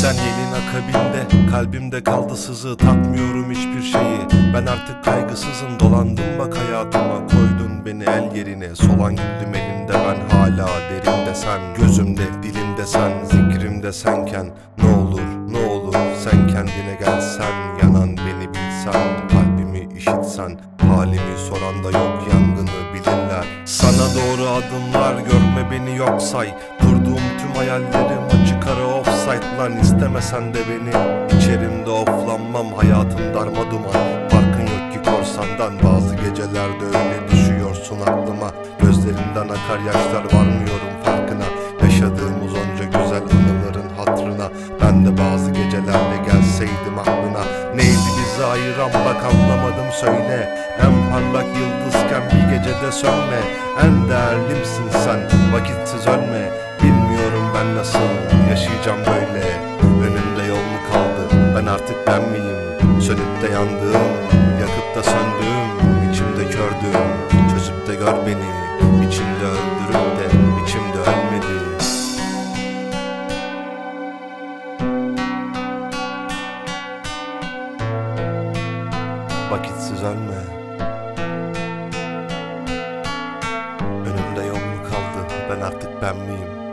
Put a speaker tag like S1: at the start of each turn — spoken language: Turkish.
S1: Sen yelin akabinde, kalbimde kaldı sızı. Takmıyorum hiçbir şeyi, ben artık kaygısızım. Dolandım bak hayatıma, koydun beni el yerine. Solan güldüm elinde, ben hala derinde sen. Gözümde dilimde sen, zikrimde senken. Ne olur ne olur sen kendine gelsen. Yanan beni bilsen, kalbimi işitsen. Halimi soran da yok, yangını bilirler. Sana doğru adımlar, görme beni yok say. Kurduğum tüm hayallerim açık ara offside lan. İstemesen de beni, içerimde oflanmam. Hayatım darma duman, farkın yok ki korsandan. Bazı gecelerde öyle düşüyorsun aklıma. Gözlerinden akar yaşlar, varmıyorum farkına. Yaşadığımız onca güzel anıların hatırına. Ben de bazı gecelerde gelseydim aklına. Neydi bizi ayıran bak anlamadım söyle. En parlak yıldızken bir gecede sönme. En değerlimsin sen, vakitsiz ölme. Bilmiyorum ben nasıl yaşayacağım böyle. Önümde yol mu kaldı, ben artık ben miyim? Sönüp de yandığım, yakıp da söndüğüm, içimde kördüğüm. Çözüp de gör beni, içimde öldürüp de içimde ölmedi. Vakitsiz ölme. Önümde yol mu kaldı, ben artık ben miyim?